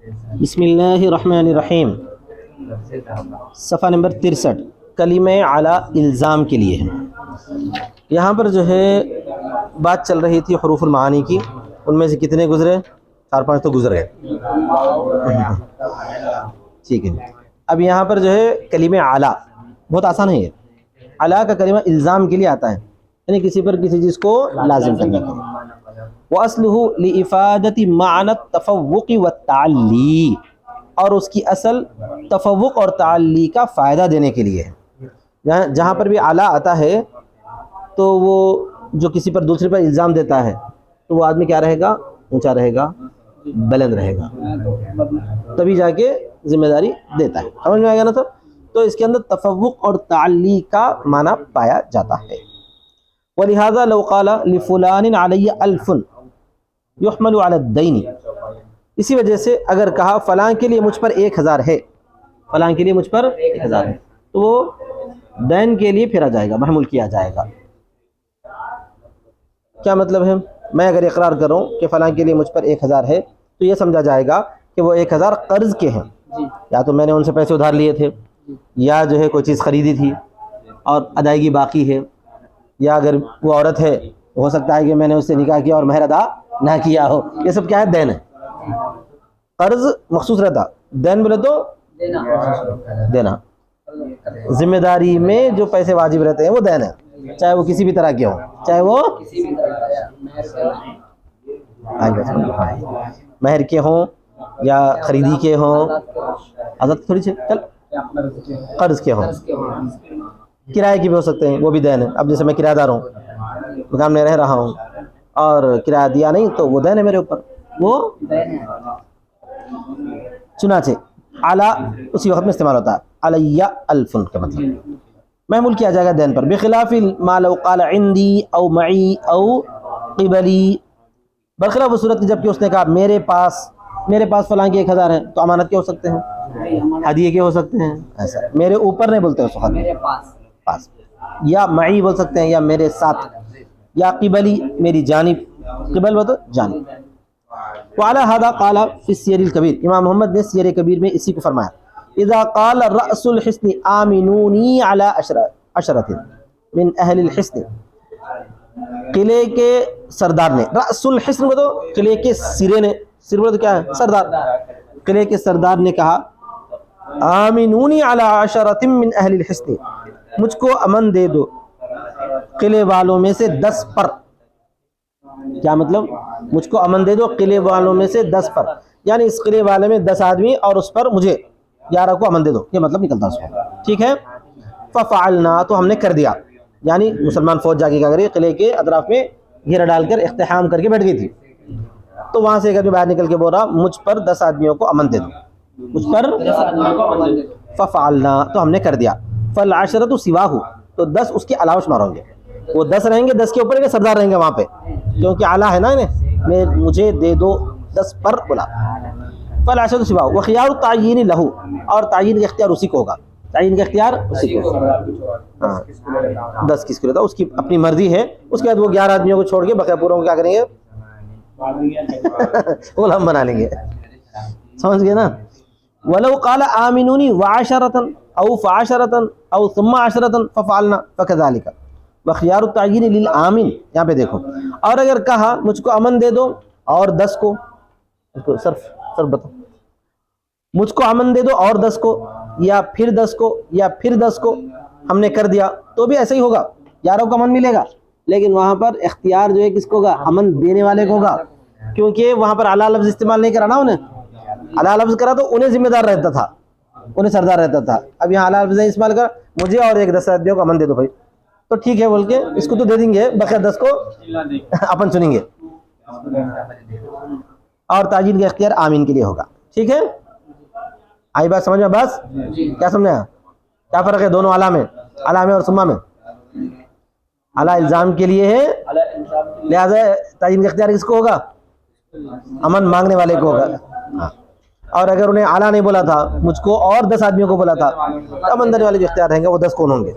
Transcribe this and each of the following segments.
بسم اللہ الرحمن الرحیم، صفحہ نمبر 63 کلمہ علی الزام کے لیے ہے۔ یہاں پر جو ہے بات چل رہی تھی حروف المعانی کی، ان میں سے کتنے گزرے؟ 4-5 تو گزر گئے، ٹھیک ہے۔ اب یہاں پر جو ہے کلمہ علی بہت آسان ہے۔ یہ علی کا کلمہ الزام کے لیے آتا ہے، یعنی کسی پر کسی چیز کو لازم کرنے کے لیے۔ وَأَصْلُهُ لِإِفَادَةِ مَعْنَى التَّفَوُّقِ وَالتَّعَلِّي، اور اس کی اصل تفوق اور تعلی کا فائدہ دینے کے لیے ہے۔ جہاں پر بھی اعلیٰ آتا ہے تو وہ جو کسی پر دوسرے پر الزام دیتا ہے تو وہ آدمی کیا رہے گا؟ اونچا رہے گا، بلند رہے گا، تبھی جا کے ذمہ داری دیتا ہے۔ سمجھ میں آ گیا نا؟ تو اس کے اندر تفوق اور تعلی کا معنی پایا جاتا ہے۔ وَلِهَذَا لَوْ قَالَ لِفُلَانٍ عَلَيَّ أَلْفٌ يُحْمَلُ عَلَى الدَّيْنِ، اسی وجہ سے اگر کہا فلاں کے لیے مجھ پر 1000 ہے، فلاں کے لیے مجھ پر 1000 ہے، تو وہ دین کے لیے پھیرا جائے گا، محمول کیا جائے گا۔ کیا مطلب ہے؟ میں اگر اقرار کروں کہ فلاں کے لیے مجھ پر 1000 ہے تو یہ سمجھا جائے گا کہ وہ 1000 قرض کے ہیں، یا تو میں نے ان سے پیسے ادھار لیے تھے، یا جو ہے کوئی چیز خریدی تھی اور ادائیگی باقی ہے، یا اگر وہ عورت ہے ہو سکتا ہے کہ میں نے اس سے نکاح کیا اور مہر ادا نہ کیا ہو۔ یہ سب کیا ہے؟ دین ہے۔ قرض مخصوص رہتا، دین بولے تو دینا۔ ذمہ داری میں جو پیسے واجب رہتے ہیں وہ دین ہے، چاہے وہ کسی بھی طرح کے ہوں، چاہے وہ مہر کے ہوں یا خریدی کے ہوں، حضرت تھوڑی چل قرض کے ہوں، کرائے کی بھی ہو سکتے ہیں، وہ بھی دین ہے۔ اب جیسے میں کرایہ دار ہوں، مکان میں رہ رہا ہوں اور کرایہ دیا نہیں تو وہ دین ہے میرے اوپر، وہ چنانچہ اعلیٰ اسی وقت میں استعمال ہوتا ہے، علیہ الفن کا مطلب محمول کیا جائے گا دین پر، بخلاف ما لو قال عندی او معی او قبلی، برخلاف اس صورت کی جب کہ اس نے کہا میرے پاس فلاں کے 1000 ہیں، تو امانت کے ہو سکتے ہیں، ہدیے کے ہو سکتے ہیں، ایسا میرے اوپر نہیں بولتے اس وقت، میرے پاس، یا معی بول سکتے ہیں، یا میرے ساتھ، یا قبلی میری جانب، قبل وہ تو جانب۔ وعلى هذا قال في السير الكبير، امام محمد نے سیر کبیر میں اسی کو فرمایا، اذا قال رأس الحصن آمنونی على عشرة من اہل الحصن، قلعے کے سردار نے، رأس الحصن کو تو قلعے کے سرے نے، سر بولے تو کیا ہے؟ سردار، قلعے کے سردار نے کہا آمنونی علی 10 من اہل الحصن، مجھ کو امن دے دو قلعے والوں میں سے 10 پر۔ کیا مطلب؟ مجھ کو امن دے دو قلعے والوں میں سے 10 پر، یعنی اس قلعے والے میں 10 آدمی اور اس پر مجھے 11 کو امن دے دو، یہ مطلب نکلتا اس کو، ٹھیک ہے۔ ففعلنا، تو ہم نے کر دیا، یعنی مسلمان فوج جا کے کیا کری؟ قلعے کے اطراف میں گھیرا ڈال کر اقتحام کر کے بیٹھ گئی تھی، تو وہاں سے ایک آدمی باہر نکل کے بول رہا مجھ پر 10 آدمیوں کو امن دے دو، مجھ پر ففعلنا، تو ہم نے کر دیا۔ فالعشرۃ سواہ، تو 10 اس کے علاوہ شمار ہوں گے، وہ 10 رہیں گے، 10 کے اوپر کے سردار رہیں گے وہاں پہ، کیونکہ اعلیٰ ہے نا، میں مجھے دے دو 10 پر بولا۔ فالعشرۃ سواہ وخیار التعیین لہ، اور تعیین کا اختیار اسی کو ہوگا، تعیین کا اختیار اسی کو ہوگا، ہاں 10 کس کو لیتا اس کی اپنی مرضی ہے۔ اس کے بعد وہ 11 آدمیوں کو چھوڑ کے بقیہ پوروں کو کیا کریں گے؟ غلام بنا لیں گے، سمجھ گئے نا؟ ولو قال آمنونی وعشرة او فعشرة او ثم 10 ففعلنا فكذلك وخيار التعيين للآمن، یہاں پہ دیکھو، اور اگر کہا مجھ کو امن دے دو اور 10 کو، صرف بتاؤ، مجھ کو امن دے دو اور 10 کو، یا پھر 10 کو، یا پھر 10 کو، ہم نے کر دیا تو بھی ایسا ہی ہوگا، 11 کو امن ملے گا، لیکن وہاں پر اختیار جو ہے کس کو ہوگا؟ امن دینے والے کو ہوگا، کیونکہ وہاں پر اعلیٰ لفظ استعمال نہیں کرا نا، انہیں اعلیٰ لفظ کرا تو انہیں ذمہ دار رہتا تھا، انہیں سردار رہتا تھا، اب یہاں اعلیٰ لفظ استعمال کرا مجھے اور ایک 10 آدمیوں کو امن دے دو بھائی، تو ٹھیک ہے بول کے اس کو تو دے دیں گے، بقیہ 10 کو اپن چنیں گے، اور تعیین کا اختیار آمین کے لیے ہوگا، ٹھیک ہے؟ آئی بات سمجھ میں؟ بس کیا سمجھا؟ کیا فرق ہے دونوں اعلیٰ میں اور ثم میں؟ اعلیٰ الزام کے لیے ہے، لہذا تعیین کا اختیار کس کو ہوگا؟ امن مانگنے والے کو ہوگا، اور اگر انہیں اعلیٰ نہیں بولا تھا، مجھ کو اور 10 آدمیوں کو بولا تھا، تو امن دینے والے جو اختیار رہیں گے وہ 10 کون ہوں گے،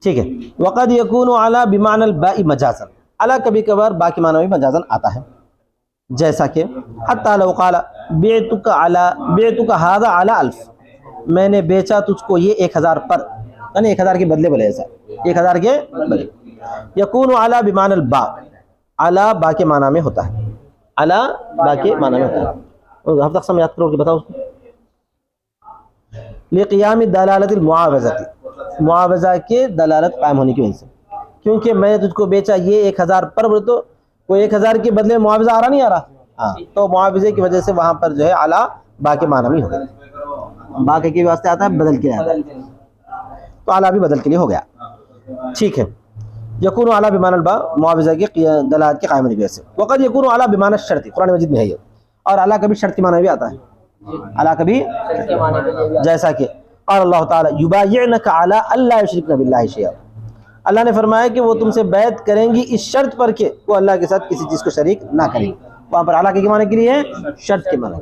ٹھیک ہے۔ وقد يكون اعلیٰ بمعنى الباء مجازا، اعلیٰ کبھی کبھار با کے معنی میں مجازن آتا ہے، جیسا کہ حتی لو قال بعتک ھذا علی 1000، میں نے بیچا تجھ کو یہ 1000 پر، یعنی 1000 کے بدلے بولے ایسا، 1000 کے بدلے. یکون علی بمعنی الباء، علی با کے معنی میں ہوتا ہے، علی با کے معنی میں ہوتا ہے. ہفتہ سمجھ یاد کرو کہ بتاؤ اس کو. لقیام دلالت المعاوضہ، معاوضہ کے دلالت قائم ہونے کی وجہ سے، کیونکہ میں نے تجھ کو بیچا یہ 1000 پر، بولے تو کوئی 1000 کے بدلے میں معاوضہ آ رہا نہیں آ رہا، ہاں تو معاوضے کی وجہ سے وہاں پر جو ہے علی با کے معنی میں ہو گیا، با کے واسطے آتا ہے بدل کے آتا ہے، تو علی بھی بدل کے لیے ہو گیا. ٹھیک ہے. یکون علی بمعنی الباء، معاوضہ کی دلالت کے قائم ہونے کی وجہ سے. وقد یکون علی بمعنی الشرط، قرآن مجید میں ہے یہ، اور علی کبھی شرط کے معنی بھی آتا ہے، علی کبھی جیسا کہ اور اللہ تعالی یبایعنک علی الا یشرکن باللہ شیئا، اللہ نے فرمایا کہ وہ تم سے بیعت کریں گی اس شرط پر کہ وہ اللہ کے ساتھ کسی چیز کو شریک نہ کریں. وہاں پر علی کے معنی کے لیے شرط کے معنی.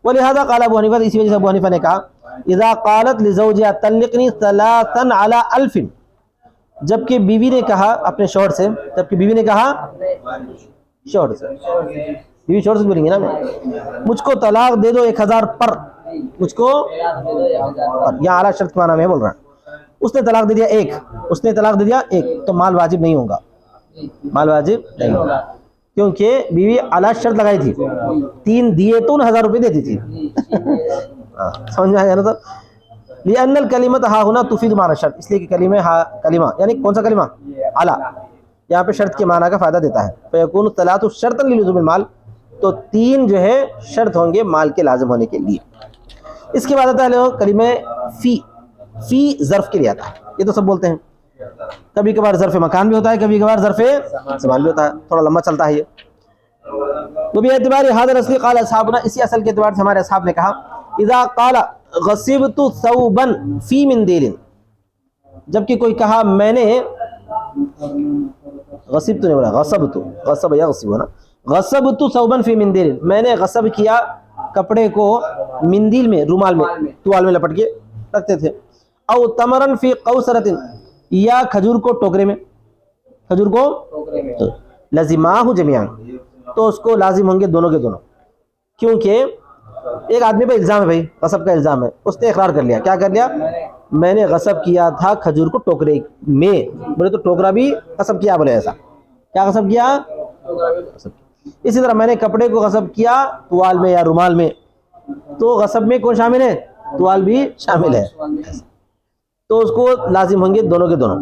ولہذا قال ابو حنیفہ، اسی وجہ سے ابو حنیفہ نے کہا اذا قالت لزوجها طلقنی ثلاثا علی 1000، جبکہ بیوی نے کہا اپنے شوہر سے، جبکہ بیوی نے کہا شوہر سے، بیوی شوہر سے بولیں گے نا، مجھ کو طلاق دے دو 1000 پر، مجھ کو یا اعلیٰ شرط معنی میں بول رہا ہے. اس نے طلاق دے دیا ایک، اس نے طلاق دے دیا ایک، تو مال واجب نہیں ہوگا، مال واجب نہیں ہوگا، کیونکہ بیوی اعلیٰ شرط لگائی تھی، 3 دیے تو 1000 روپے دیتی تھی. سمجھ میں آیا نا؟ تو لأن الکلمۃ ہا ہونا تفید معنی شرط، اس لیے کہ کلمہ یعنی کون سا کلمہ؟ اعلیٰ، یہاں پہ شرط کے معنی کا فائدہ دیتا ہے. فیکون الثلاث شرطا للزوم المال، تو 3 جو ہے شرط ہوں گے مال کے لازم ہونے کے لیے. اس کے بعد آتا ہے کلمہ فی ظرف کے لیے آتا ہے، یہ تو سب بولتے ہیں. کبھی کبھار ظرف مکان بھی ہوتا ہے، کبھی کبھار ظرف زمان بھی ہوتا ہے، تھوڑا لمبا چلتا ہے یہ. وہ بھی اعتبار حاضر اصلی قال اصحابنا، اسی اصل کے اعتبار سے ہمارے اصحاب نے کہا اذا قال غصبت ثوبا فی مندیل، جبکہ کوئی کہا میں نے غصب تو نہیں بولا، غصب یغصب نا، غصبت ثوبا فی مندیل، میں نے غصب کیا کپڑے کو مندیل میں، رومال میں، توال میں لپٹ کے رکھتے تھے. او تمرن فی قوسرت، یا کھجور کو ٹوکرے میں، کھجور کو لازماہ جمیعا، تو اس کو لازم ہوں گے دونوں کے دونوں. کیونکہ ایک آدمی پہ الزام ہے، بھائی غصب کا الزام ہے، اس نے اقرار کر لیا، کیا کر لیا؟ میں نے غصب کیا تھا کھجور کو ٹوکرے میں، بولے تو ٹوکرا بھی غصب کیا، بولے ایسا کیا غصب کیا؟ اسی طرح میں نے کپڑے کو غصب کیا توال میں یا رومال میں، تو غصب میں کون شامل ہے؟ توال بھی شامل ہے، تو اس کو لازم ہوں گے دونوں کے دونوں.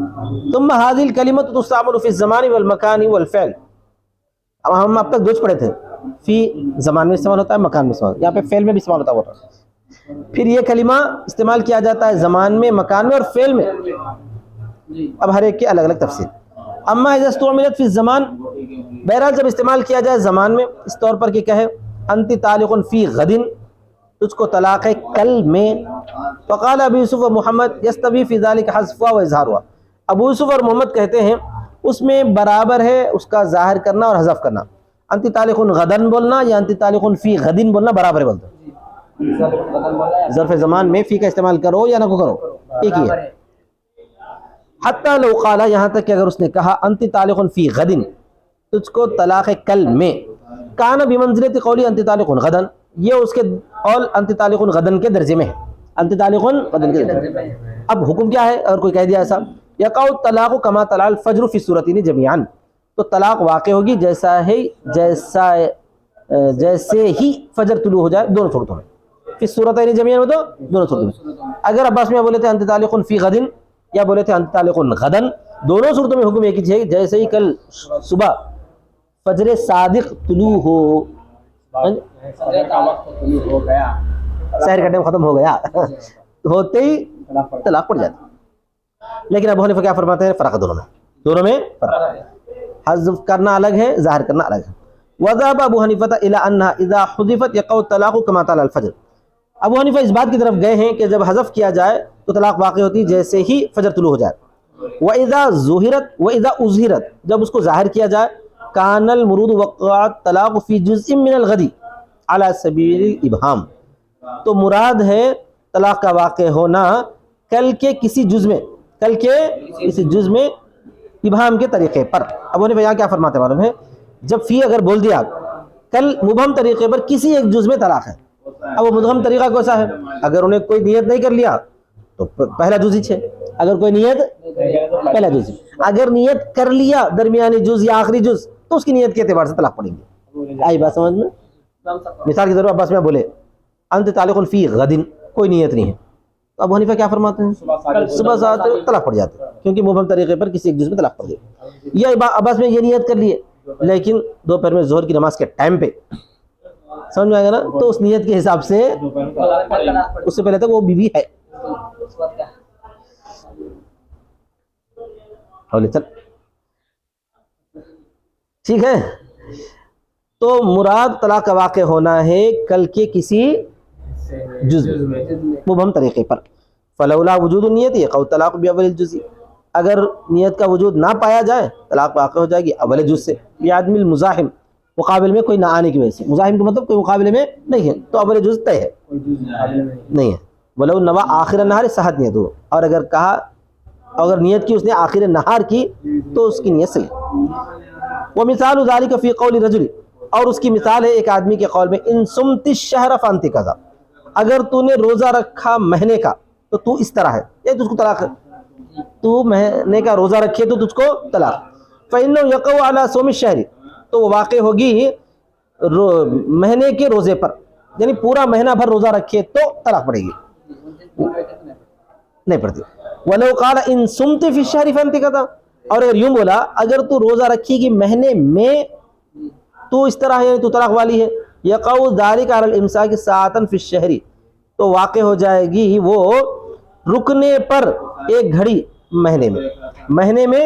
ثم هذه الكلمة تستعمل في الزمان والمكان والفعل، اب ہم اب تک دوچ پڑے تھے، فی زمان میں استعمال ہوتا ہے، مکان میں استعمال، یہاں پہ فعل میں بھی استعمال ہوتا ہے. پھر یہ کلمہ استعمال کیا جاتا ہے زمان میں، مکان میں اور فعل میں، اب ہر ایک کی الگ الگ تفصیل. اما اذا استعملت فی الزمان، بہرحال جب استعمال کیا جائے زمان میں، اس طور پر کہ کہے انت طالق فی غد، تجھ کو طلاق ہے کل میں. فقال ابو یوسف و محمد یستوی فی ذلک حذفها و اظہارها، ابو یوسف اور محمد کہتے ہیں اس میں برابر ہے اس کا ظاہر کرنا اور حذف کرنا. انت طالق غدن بولنا یا انت طالق فی غدن بولنا برابر ہے، بولتے ظرف زمان میں فی کا استعمال کرو یا نہ کرو ایک ہی ہے. حتی لو قال، یہاں تک کہ اگر اس نے کہا انت طالق فی غدن، تجھ کو طلاق ہے کل میں، کان بمنزلۃ قولی انت طالق غدن، یہ اس کے قول انت طالق غدن کے درجے میں ہے، انت طالق غدن کے درجے میں. اب حکم کیا ہے اگر کوئی کہہ دیا ایسا؟ یقع الطلاق کما طلع الفجر فی الصورتین جميعا، تو طلاق واقع ہوگی جیسے ہی فجر طلوع ہو جائے دونوں صورتوں میں، فی الصورتین جميعا میں تو دونوں صورتوں میں. اگر عباس میں بولے تھے انت طالق فی غدن یا بولے تھے انت طالق غدن، دونوں صورتوں میں حکم ایک ہی ہے، جیسے ہی کل صبح فجر صادق طلوع ہو، سحر کا ٹائم ختم ہو گیا ہوتے ہی طلاق پڑ جاتی. لیکن ابو حنیفہ کیا فرماتے ہیں؟ فرق دونوں میں فرق ہے، حذف کرنا الگ ہے، ظاہر کرنا الگ ہے. وذهب ابو حنیفہ الى انها اذا حذفت يقع الطلاق كما طلع الفجر، ابو حنیفہ اس بات کی طرف گئے ہیں کہ جب حذف کیا جائے تو طلاق واقع ہوتی جیسے ہی فجر طلوع ہو جائے. واذا اظہرت، جب اس کو ظاہر کیا جائے، کان المرود وقع الطلاق في جزء من الغد على سبيل الابهام، تو مراد ہے طلاق کا واقع ہونا کل کے کسی جز میں، ابہام کے طریقے پر. اب انہیں یہاں کیا فرماتے معلوم ہے؟ جب فی اگر بول دیا کل مبہم طریقے پر کسی ایک جز میں طلاق ہے. اب وہ مبہم طریقہ کیسا ہے؟ اگر انہیں کوئی نیت نہیں کر لیا تو پہلا جز ہی 6. اگر کوئی نیت پہلا جز، اگر نیت کر لیا درمیانی جز یا آخری جز تو اس کی نیت کے اعتبار سے طلاق پڑیں گے. آئی بات سمجھ میں؟ مثال کی طور پر عباس میں بولے انت طالق فی غدن، کوئی نیت نہیں ہے، تو ابو حنیفہ کیا فرماتے ہیں؟ صبح ساتھ طلاق پڑ جاتے ہیں، کیونکہ مبہم طریقے پر کسی ایک جز میں طلاق پڑ گئی. یا عباس میں یہ نیت کر لیے لیکن دوپہر میں ظہر کی نماز کے ٹائم پہ، سمجھ میں آئے گا نا، تو اس نیت کے حساب سے اس سے پہلے تک وہ بیوی ہے. ٹھیک ہے، تو مراد طلاق کا واقع ہونا ہے کل کے کسی جز میں مبہم طریقے پر. فلولا وجود النیت یقع طلاق باول الجز، اگر نیت کا وجود نہ پایا جائے طلاق واقع ہو جائے گی اول جز سے. بعدم المزاحم، مقابل میں کوئی نہ آنے کی وجہ سے. مزاحم کا مطلب کوئی مقابلے میں نہیں ہے تو اول جز طے ہے، نہیں ہے. ولو نوا آخر نہار صحت نیت ہو، اور اگر کہا اگر نیت کی اس نے آخر نہار کی تو اس کی نیت صحیح. ومثال ذلك فی قول رجل، اور اس کی مثال ہے ایک آدمی کے قول میں ان سمت الشہر فانت کذا، اگر تو نے روزہ رکھا مہینے کا تو تو اس طرح ہے، یہ تجھ کو طلاق ہے. تو مہینے کا روزہ رکھے تو تجھ کو طلاق. فإنه يقع على صوم الشهر، تو وہ واقع ہوگی مہینے کے روزے پر، یعنی پورا مہینہ بھر روزہ رکھے تو طلاق پڑے گی، نہیں پڑتی. ولو قال ان صمت في الشهر فانت كذا، اور اگر یوں بولا اگر تو روزہ رکھی گی مہینے میں تو اس طرح ہے، تو طلاق والی ہے. یقع ذلك على الامساك ساعة في الشهر، تو واقع ہو جائے گی وہ رکنے پر ایک گھڑی مہینے میں، مہینے میں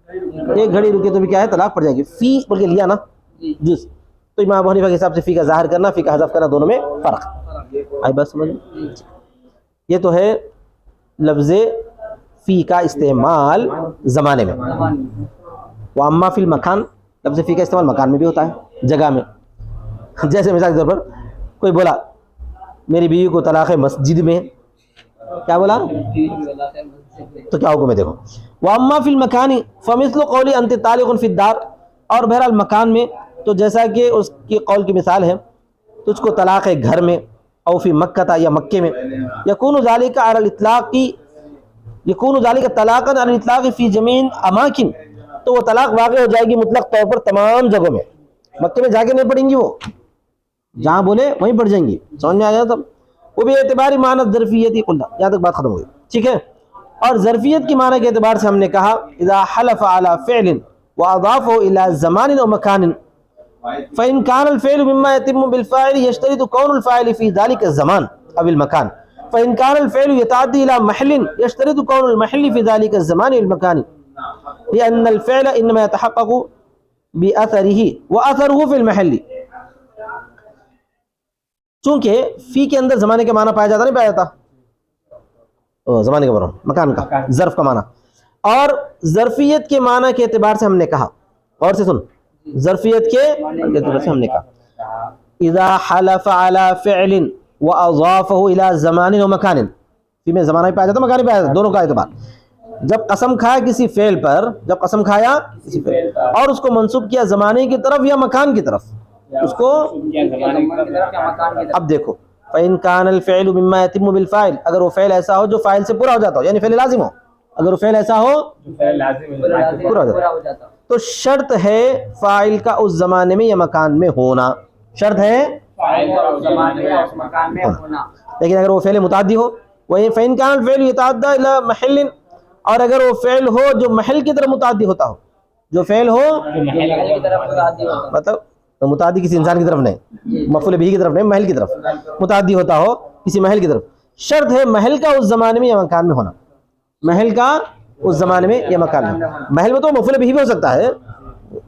ایک گھڑی رکے تو بھی کیا ہے؟ طلاق پڑ جائے گی. فی بول کے لیا نا جز، تو امام ابو حنیفہ کے حساب سے فی کا ظاہر کرنا، فی کا حذف کرنا، دونوں میں فرق. آئی بات سمجھ؟ یہ تو ہے لفظ فی کا استعمال زمانے میں. واما فی المکان، لفظ فی کا استعمال مکان میں بھی ہوتا ہے، جگہ میں. جیسے مثال کے طور پر کوئی بولا میری بیوی کو طلاق ہے مسجد میں، کیا بولا؟ تو کیا حکم ہے؟ دیکھو واما فی المکان فمثل قولی انت طالق فی الدار، اور بہرحال مکان میں تو جیسا کہ اس کی قول کی مثال ہے تجھ کو طلاق ہے گھر میں، او فی مکہ، یا مکے میں. یکون ذالک علی الاطلاق، یکون ذالک طلاقا علی الاطلاق فی جمیع اماکن، تو وہ طلاق واقع ہو جائے گی مطلق طور پر تمام جگہوں میں. مکے میں جا کے نہیں پڑیں گی، وہ جہاں بولے وہیں پڑ جائیں گی. سمجھ میں آ گیا؟ تب وہ بھی اعتبار معنی ظرفیت قلنا، یہاں تک بات ختم ہو گئی. ٹھیک ہے، اور ظرفیت کی معنی کے اعتبار سے ہم نے کہا اذا حلف على فعل واضافه الى زمان و مکان فان كان الفعل مما يتم بالفاعل يشترط كون الفاعل في ذلك الزمان او المكان، فان كان الفعل يتعدى الى محل يشترط كون المحل في ذلك الزمان والمكان، لان الفعل انما يتحقق باثره واثره في المحل. چونکہ فی کے اندر زمانے کا معنی پایا جاتا نہیں پایا جاتا، زمانے کا مکان کا، ظرف کا معنی. اور ظرفیت کے معنی کے اعتبار سے ہم نے کہا، اور سے سن، ظرفیت کے اعتبار سے ہم نے کہا اذا حلف على فعل واضافه الى زمان و مکان، فی میں زمانہ بھی پایا جاتا، مکان بھی پایا جاتا، دونوں کا اعتبار. جب قسم کھایا کسی فعل پر، جب قسم کھایا کسی فعل اور اس کو منسوب کیا زمانے کی طرف یا مکان کی طرف، اس کو اب دیکھو فإن كان الفعل مما يتم بالفاعل، اگر وہ فعل ایسا ہو جو فاعل سے پورا ہو جاتا ہو، یعنی فعل لازم ہو، اگر وہ فعل ایسا ہو پورا ہو جاتا تو شرط ہے فاعل کا اس زمانے میں یا مکان میں ہونا، شرط ہے فاعل کا اس زمانے میں اس مکان میں ہونا. لیکن اگر وہ فعل متعدی ہو، وہی فإن كان الفعل يتعدى إلى محل، اور اگر وہ فعل ہو جو محل کی طرف متعدی ہوتا ہو، جو فعل ہو مطلب متعدی کسی انسان کی طرف نہیں، مفعول بہ کی طرف نہیں، محل کی طرف متعدی ہوتا ہو، کسی محل کی طرف، شرط ہے محل کا اس زمانے میں یا مکان میں ہونا، محل کا اس زمانے میں یا مکان میں. محل میں تو مفعول بہ بھی ہو سکتا ہے،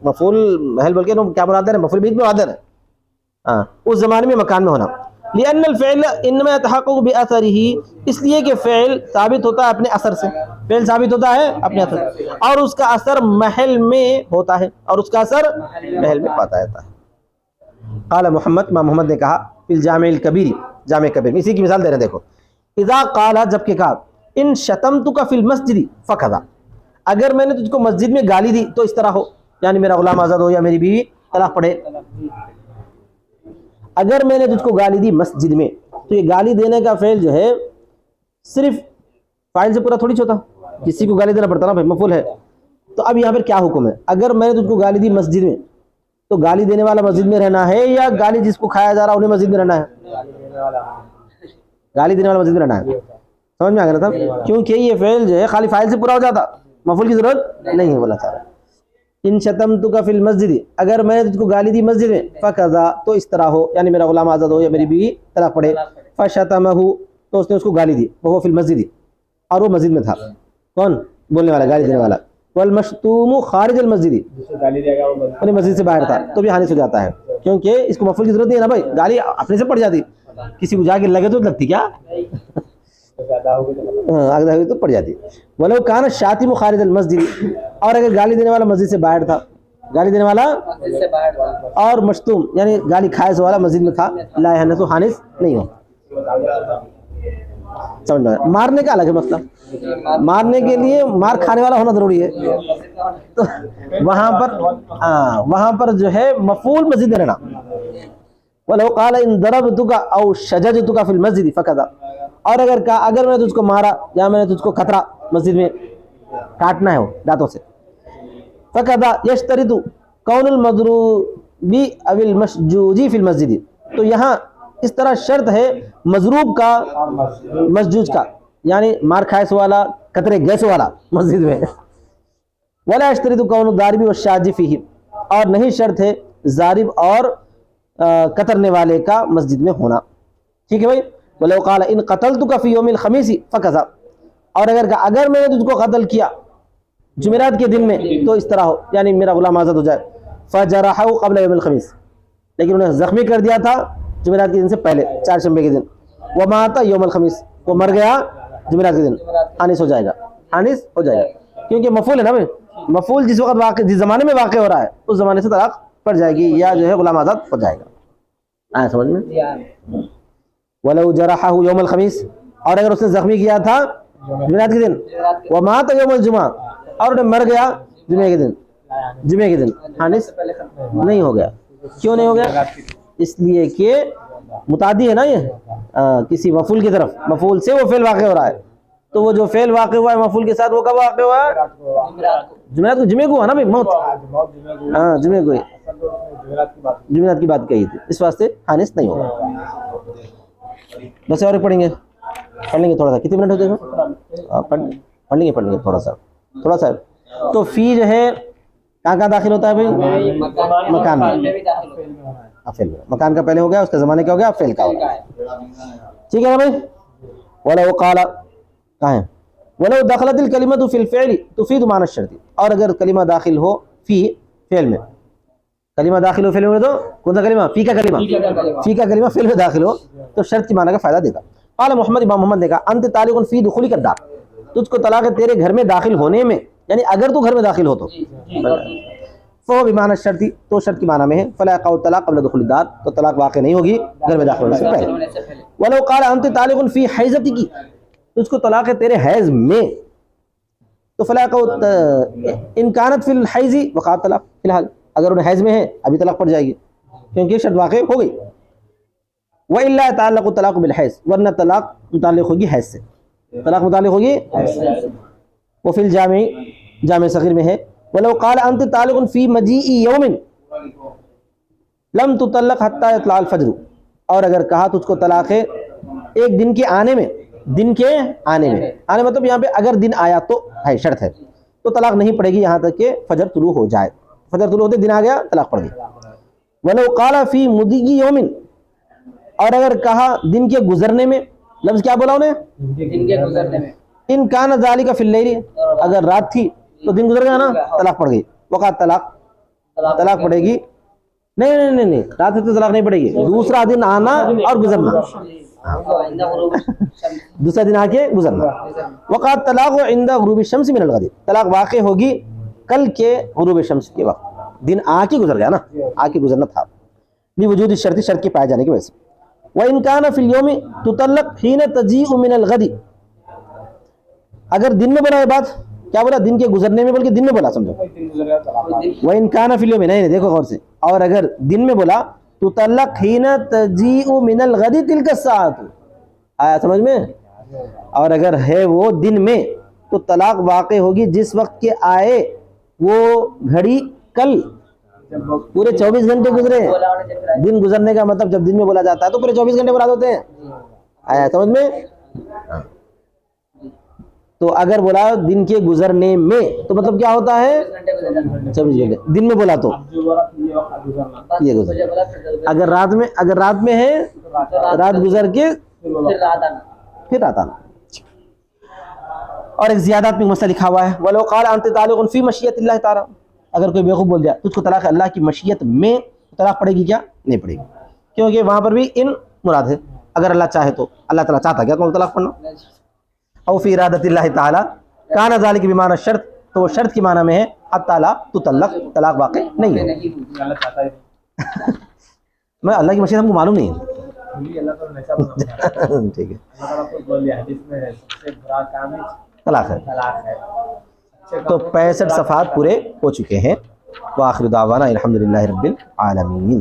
مفعول محل بول کے کیا مراد ہے؟ مفعول بہ میں مراد ہے، ہاں، اس زمانے میں مکان میں ہونا. لأن الفعل انما يتحقق بأثره، اس لیے کہ فعل ثابت ہوتا ہے اپنے اثر سے، فعل ثابت ہوتا ہے اپنے اثر سے، اور اس کا اثر محل میں ہوتا ہے، اور اس کا اثر محل میں پاتا جاتا ہے. قال محمد، امام محمد نے کہا فی الجامع الکبیر، جامع کبیر میں، اسی کی مثال دے رہے ہیں. دیکھو اذا قال، جب کہ کہا ان شتمتک فی المسجد فکذا، اگر میں نے تجھ کو مسجد میں گالی دی تو اس طرح ہو، یعنی میرا غلام آزاد ہو یا میری بیوی طلاق پڑے. اگر میں نے تجھ کو گالی دی مسجد میں، تو یہ گالی دینے کا فعل جو ہے صرف فاعل سے پورا تھوڑی ہوتا، کسی کو گالی دینا پڑتا نا بھائی، مفعول ہے. تو اب یہاں پر کیا حکم ہے؟ اگر میں نے تجھ کو گالی دی مسجد میں، تو گالی دینے والا مسجد میں رہنا ہے یا گالی جس کو کھایا جا رہا انہیں مسجد میں رہنا ہے؟ گالی دینے والا مسجد میں رہنا ہے. سمجھ میں آ گیا تھا؟ کیونکہ یہ فعل جو ہے خالی فاعل سے پورا ہو جاتا، مفعول کی ضرورت نہیں ہے. بولا تھا ان شتمتک فی المسجد، اگر میں نے تجھ کو گالی دی مسجد میں، فکذا تو اس طرح ہو، یعنی میرا غلام آزاد ہو یا میری بیوی طلاق پڑے. فشتمہ تو اس نے اس کو گالی دی، وہ فی المسجد، اور وہ مسجد میں تھا. کون؟ بولنے والا، گالی دینے والا. والمشتوم خارج المسجد، اور مسجد سے باہر تھا، تو بھی حانث ہو جاتا ہے، کیونکہ اس کو مفعول کی ضرورت نہیں ہے نا بھائی، گالی اپنے سے پڑ جاتی، کسی کو جا کے لگے تو لگتی کیا، اگر ہوئی تو پڑ جاتی. ولو کان الشاتم خارج المسجد، اور اگر گالی دینے والا مسجد سے باہر تھا، گالی دینے والا اور مشتوم یعنی گالی کھائے والا مسجد میں تھا، لا یحنث، حانث نہیں ہو. سمجھ میں؟ مارنے کا الگ ہے مسئلہ، مارنے کے لیے مار کھانے والا ہونا ضروری ہے، تو وہاں پر جو ہے مفعول مسجد میں رہنا. وَلَوْ قَالَ إِن ضَرَبْتُكَ أَوْ شَجَجْتُكَ فِي الْمَسْجِدِ فَكَذَا، اور اگر کہا اگر میں نے تجھ کو مارا یا میں نے تجھ کو کترا مسجد میں، کاٹنا ہے وہ دانتوں سے. فَكَذَا يَشْتَرِطُ كَوْنُ الْمَضْرُوبِ أَوِ الْمَشْجُوجِ فِي الْمَسْجِدِ، تو یہاں اس طرح شرط ہے مضروب کا، مسجوج کا، یعنی مار کھائے والا، قطرے گیس والا مسجد میں. ولا يشترط كون الضارب والشاج فيه، اور نہیں شرط ہے ضارب اور قترنے والے کا مسجد میں ہونا. ٹھیک ہے بھائی. ولو قال ان قتلتك في يوم الخميس فكذا، اور اگر میں نے تجھ کو قتل کیا جمعرات کے دن میں، تو اس طرح ہو، یعنی میرا غلام آزاد ہو جائے. فجرحه قبل يوم الخميس، لیکن انہیں زخمی کر دیا تھا جمعرات کے دن سے پہلے، چہارشنبے کے دن. ومات یوم الخمیس، وہ مر گیا جمعرات کے دن، حانث ہو جائے گا، حانث ہو جائے گا، کیونکہ مفعول ہے نا بھائی. مفعول جس وقت واقع، جس زمانے میں واقع ہو رہا ہے، اس زمانے سے طلاق پڑ جائے گی، یا جو ہے غلام آزاد ہو جائے گا. آیا سمجھ میں؟ ولو جرحہ یوم الخمیس، اور اگر اس نے زخمی کیا تھا جمعرات کے دن، ومات یوم الجمعہ، اور انہیں مر گیا جمعے کے دن، حانث نہیں ہو گیا. کیوں نہیں ہو گیا؟ اس لیے کہ متعدی ہے نا یہ، کسی مفعول کی طرف، مفعول سے وہ فعل واقع ہو رہا ہے، تو وہ جو فعل واقع ہوا ہے مفعول کے ساتھ، وہ کب واقع ہوا ہے؟ جمعرات کو، جمعے کو ہوا نا بھائی، موت، ہاں جمعے کو، جمعرات کی بات کہی تھی، اس واسطے حانث نہیں ہوگا. بس اور پڑھ لیں گے تھوڑا سا، کتنے منٹ ہوتے ہیں؟ پڑھ لیں گے تھوڑا سا. تو فی جو ہے کہاں داخل ہوتا ہے بھائی؟ مکان میں. مکان کا پہلے ہو گیا، اس کا زمانے کا ہو گیا، فعل کا ہو گیا. ٹھیک ہے نا بھائی. ولو قال، کہاں ہے؟ ولو دخلت الکلمۃ فی الفعل تفید معنی الشرط، اور اگر کلمہ داخل ہو فی فعل میں، کلمہ داخل ہو فعل میں، تو کون سا کلمہ؟ فی کا کلمہ فعل میں داخل ہو تو شرط کی معنی کا فائدہ دے گا. قال محمد، امام محمد نے کہا انت طالق فی دخولک الدار، تجھ کو طلاق ہے تیرے گھر میں داخل ہونے میں، یعنی اگر تو گھر میں داخل ہو تو. فهو بمعنى الشرط، تو شرط کی معنی میں ہے. فلا يقع الطلاق قبل دخول الدار، تو طلاق واقع نہیں ہوگی گھر میں داخل ہونے سے پہلے. ولو قال انت طالق فی حیضتک، تجھ کو طلاق ہے تیرے حیض میں، تو فلا يقع ان كانت فی الحیض وقع الطلاق، فی الحال اگر انہیں حیض میں ہے ابھی طلاق پڑ جائے گی، کیونکہ شرط واقع ہو گئی. وَإِلَّا يَتَعَلَّقُ الطلاق بِالْحَیض، ورنہ طلاق متعلق ہوگی حیض سے، طلاق متعلق ہوگی. وفی الجامع، جامع صغیر میں ہے. ولو قال انت طالق فی مجیء یوم لم تطلق حتی یطلع الفجر، اور اگر کہا تجھ کو طلاق ہے ایک دن کے آنے میں، آنے مطلب یہاں پہ اگر دن آیا تو ہے، شرط ہے، تو طلاق نہیں پڑے گی یہاں تک کہ فجر طلوع ہو جائے. فجر طلوع ہوتے دن آ گیا، طلاق پڑ گئی. ولو قال فی مضی یوم، اور اگر کہا دن کے گزرنے میں، لفظ کیا بولا انہیں؟ دن کے گزرنے میں. ان کان ذالک فی اللیل، اگر رات تھی تو دن گزر گیا نا، طلاق پڑ گئی. وقت طلاق پڑے گی. نہیں، رات تو طلاق نہیں پڑے گی، دوسرا دن آنا اور گزرنا، دوسرا دن آ کے گزرنا. وقت طلاق عند غروب الشمس من الغد، طلاق واقع ہوگی کل کے غروب شمس کے وقت، دن آ کے گزر گیا نا، آ کے گزرنا تھا، بوجود الشرط، شرط کے پائے جانے کی وجہ سے. وَإِن كَانَ فِي الْيَوْمِ تُطَلَّقْ حِينَ تَجِيءُ مِنَ الْغَدِ، اگر دن میں بولا یہ بات، کیا بولا؟ دن کے گزرنے میں، بلکہ دن میں بولا، سمجھو. وَإِن كَانَ فِي الْيَوْمِ، نہیں دیکھو غور سے، اور اگر دن میں بولا تطلق حين تجيء من الغد تلك الساعة. آیا سمجھ میں؟ اور اگر ہے وہ دن میں تو طلاق واقع ہوگی جس وقت کے آئے وہ گھڑی کل. پورے 24 گھنٹے گزرے. دن گزرنے کا مطلب جب دن میں بولا جاتا ہے تو پورے 24 گھنٹے مراد ہوتے ہیں. آیا سمجھ میں؟ تو اگر بولا دن کے گزرنے میں تو مطلب کیا ہوتا ہے؟ 24 گھنٹے. دن میں بولا تو یہ گزر. اگر رات میں ہے رات گزر کے پھر رات آنا. اور ایک زیادات میں مسئلہ لکھا ہوا ہے وَلَوْ قَالَ أَنْتَ طَالِقٌ فِي مَشِيَّةِ اللَّهِ تَعَالَى. اگر کوئی بیوقوف بول دیا تجھ کو طلاق اللہ کی مشیت میں، طلاق پڑے گی کیا؟ نہیں پڑے گی، کیونکہ وہاں پر بھی ان مراد ہے. اگر اللہ چاہے تو اللہ تعالیٰ چاہتا کیا تم طلاق پڑھنا. او فی ارادت اللہ تعالیٰ کان ذالک بمعنی شرط، تو وہ شرط کی معنی میں ہے الطلاق تطلق، طلاق واقع نہیں ہے. میں اللہ کی مشیت ہم کو معلوم نہیں ہے. ٹھیک ہے طلاق ہے. تو 65 صفحات پورے ہو چکے ہیں. وآخر دعوانا الحمدللہ رب العالمین.